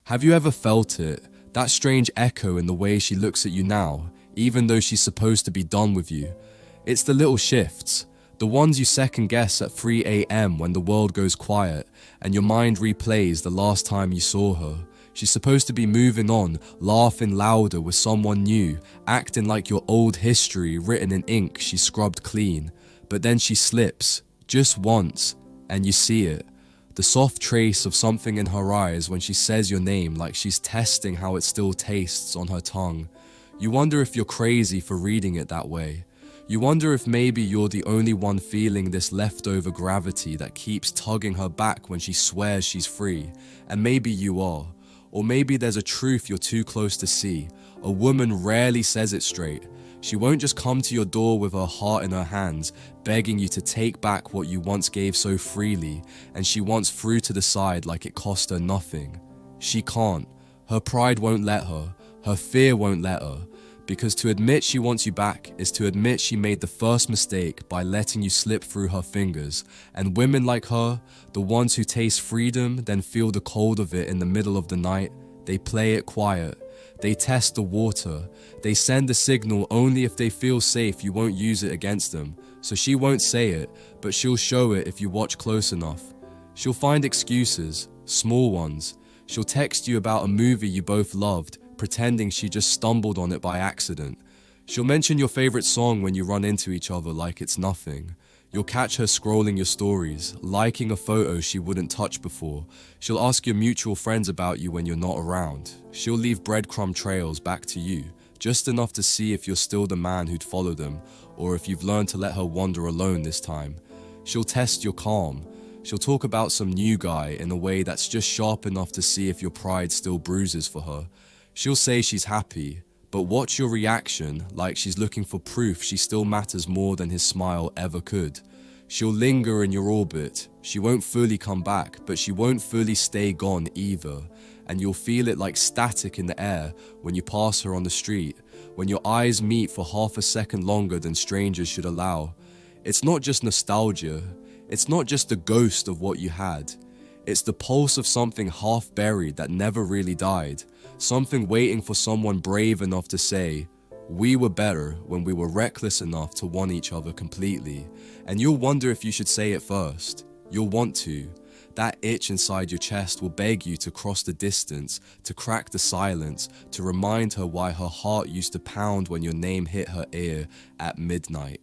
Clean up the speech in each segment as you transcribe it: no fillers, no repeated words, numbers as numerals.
Have you ever felt it? That strange echo in the way she looks at you now, even though she's supposed to be done with you. It's the little shifts, the ones you second guess at 3 a.m. when the world goes quiet and your mind replays the last time you saw her. She's supposed to be moving on, laughing louder with someone new, acting like your old history written in ink she scrubbed clean. But then she slips, just once, and you see it. The soft trace of something in her eyes when she says your name, like she's testing how it still tastes on her tongue. You wonder if you're crazy for reading it that way. You wonder if maybe you're the only one feeling this leftover gravity that keeps tugging her back when she swears she's free. And maybe you are. Or maybe there's a truth you're too close to see. A woman rarely says it straight. She won't just come to your door with her heart in her hands, begging you to take back what you once gave so freely, and she wants through to the side like it cost her nothing. She can't. Her pride won't let her. Her fear won't let her. Because to admit she wants you back is to admit she made the first mistake by letting you slip through her fingers. And women like her, the ones who taste freedom then feel the cold of it in the middle of the night, they play it quiet. They test the water. They send a signal only if they feel safe you won't use it against them. So she won't say it, but she'll show it if you watch close enough. She'll find excuses, small ones. She'll text you about a movie you both loved, pretending she just stumbled on it by accident. She'll mention your favorite song when you run into each other like it's nothing. You'll catch her scrolling your stories, liking a photo she wouldn't touch before. She'll ask your mutual friends about you when you're not around. She'll leave breadcrumb trails back to you, just enough to see if you're still the man who'd follow them, or if you've learned to let her wander alone this time. She'll test your calm. She'll talk about some new guy in a way that's just sharp enough to see if your pride still bruises for her. She'll say she's happy, but watch your reaction like she's looking for proof she still matters more than his smile ever could. She'll linger in your orbit. She won't fully come back, but she won't fully stay gone either. And you'll feel it like static in the air when you pass her on the street, when your eyes meet for half a second longer than strangers should allow. It's not just nostalgia. It's not just the ghost of what you had. It's the pulse of something half buried that never really died. Something waiting for someone brave enough to say, we were better when we were reckless enough to want each other completely. And you'll wonder if you should say it first. You'll want to. That itch inside your chest will beg you to cross the distance, to crack the silence, to remind her why her heart used to pound when your name hit her ear at midnight.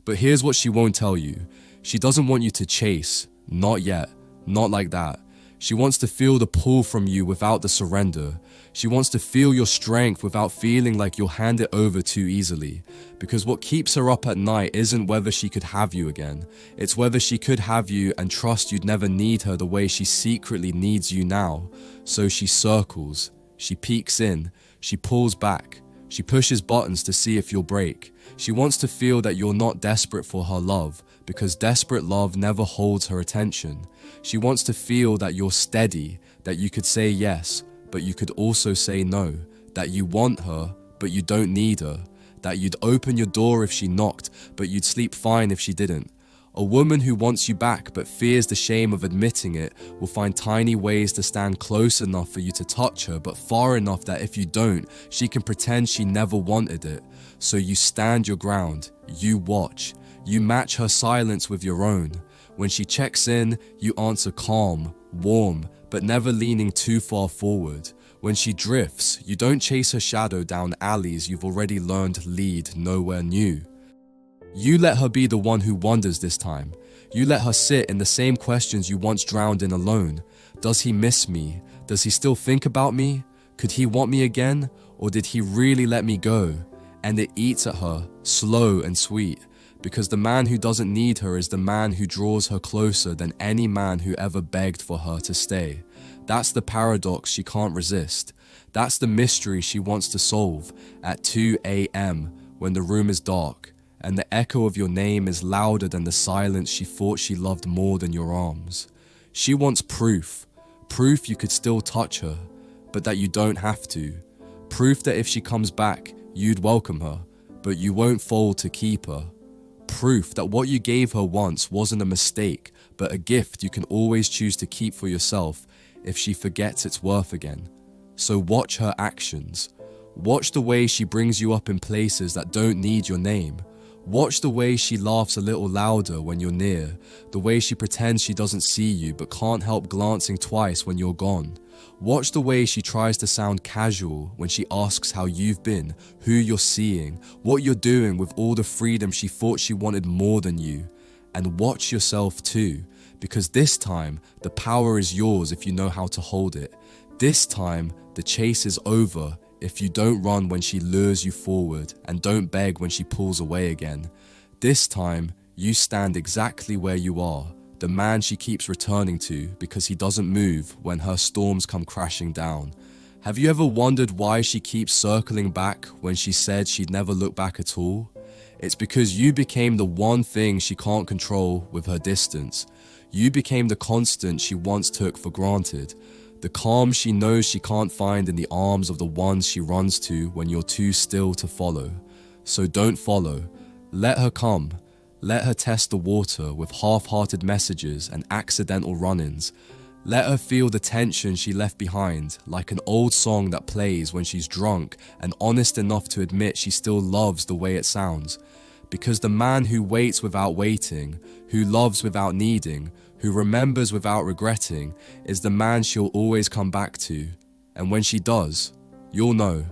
But here's what she won't tell you. She doesn't want you to chase. Not yet. Not like that. She wants to feel the pull from you without the surrender. She wants to feel your strength without feeling like you'll hand it over too easily. Because what keeps her up at night isn't whether she could have you again. It's whether she could have you and trust you'd never need her the way she secretly needs you now. So she circles. She peeks in. She pulls back. She pushes buttons to see if you'll break. She wants to feel that you're not desperate for her love, because desperate love never holds her attention. She wants to feel that you're steady, that you could say yes, but you could also say no, that you want her, but you don't need her, that you'd open your door if she knocked, but you'd sleep fine if she didn't. A woman who wants you back but fears the shame of admitting it will find tiny ways to stand close enough for you to touch her, but far enough that if you don't, she can pretend she never wanted it. So you stand your ground, you watch, you match her silence with your own. When she checks in, you answer calm, warm, but never leaning too far forward. When she drifts, you don't chase her shadow down alleys you've already learned lead nowhere new. You let her be the one who wonders this time. You let her sit in the same questions you once drowned in alone. Does he miss me? Does he still think about me? Could he want me again? Or did he really let me go? And it eats at her, slow and sweet. Because the man who doesn't need her is the man who draws her closer than any man who ever begged for her to stay. That's the paradox she can't resist. That's the mystery she wants to solve at 2 a.m. when the room is dark and the echo of your name is louder than the silence she thought she loved more than your arms. She wants proof. Proof you could still touch her, but that you don't have to. Proof that if she comes back, you'd welcome her, but you won't fold to keep her. Proof that what you gave her once wasn't a mistake, but a gift you can always choose to keep for yourself. if she forgets its worth again. So watch her actions. Watch the way she brings you up in places that don't need your name. Watch the way she laughs a little louder when you're near, the way she pretends she doesn't see you but can't help glancing twice when you're gone. Watch the way she tries to sound casual when she asks how you've been, who you're seeing, what you're doing with all the freedom she thought she wanted more than you. And watch yourself too, because this time the power is yours if you know how to hold it. This time the chase is over if you don't run when she lures you forward and don't beg when she pulls away again. This time, you stand exactly where you are, the man she keeps returning to because he doesn't move when her storms come crashing down. Have you ever wondered why she keeps circling back when she said she'd never look back at all? It's because you became the one thing she can't control with her distance. You became the constant she once took for granted. The calm she knows she can't find in the arms of the ones she runs to when you're too still to follow. So don't follow. Let her come. Let her test the water with half-hearted messages and accidental run-ins. Let her feel the tension she left behind, like an old song that plays when she's drunk and honest enough to admit she still loves the way it sounds. Because the man who waits without waiting, who loves without needing, who remembers without regretting, is the man she'll always come back to. And when she does, you'll know.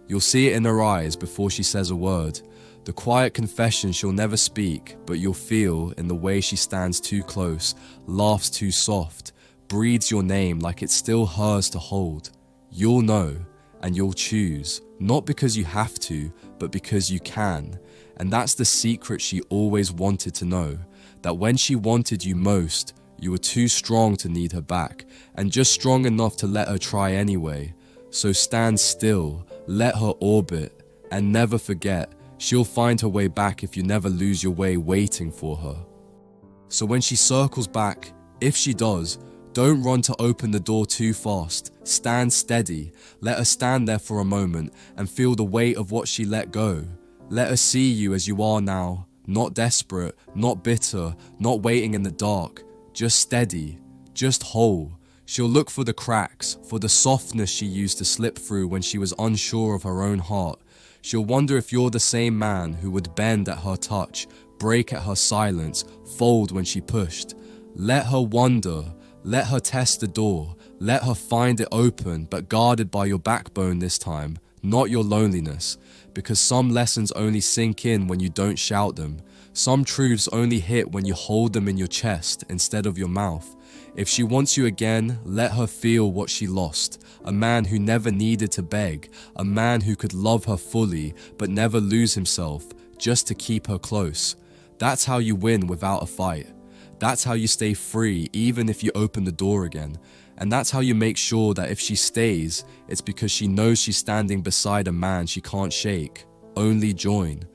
You'll see it in her eyes before she says a word. The quiet confession she'll never speak, but you'll feel in the way she stands too close, laughs too soft, breathes your name like it's still hers to hold. You'll know, and you'll choose, not because you have to, but because you can. And that's the secret she always wanted to know, that when she wanted you most, you were too strong to need her back, and just strong enough to let her try anyway. So stand still, let her orbit, and never forget, she'll find her way back if you never lose your way waiting for her. So when she circles back, if she does, don't run to open the door too fast. Stand steady, let her stand there for a moment and feel the weight of what she let go. Let her see you as you are now, not desperate, not bitter, not waiting in the dark, just steady, just whole. She'll look for the cracks, for the softness she used to slip through when she was unsure of her own heart. She'll wonder if you're the same man who would bend at her touch, break at her silence, fold when she pushed. Let her wonder, let her test the door, let her find it open but guarded by your backbone this time, not your loneliness. Because some lessons only sink in when you don't shout them. Some truths only hit when you hold them in your chest instead of your mouth. If she wants you again, let her feel what she lost. A man who never needed to beg. A man who could love her fully but never lose himself just to keep her close. That's how you win without a fight. That's how you stay free even if you open the door again. And that's how you make sure that if she stays, it's because she knows she's standing beside a man she can't shake, only join.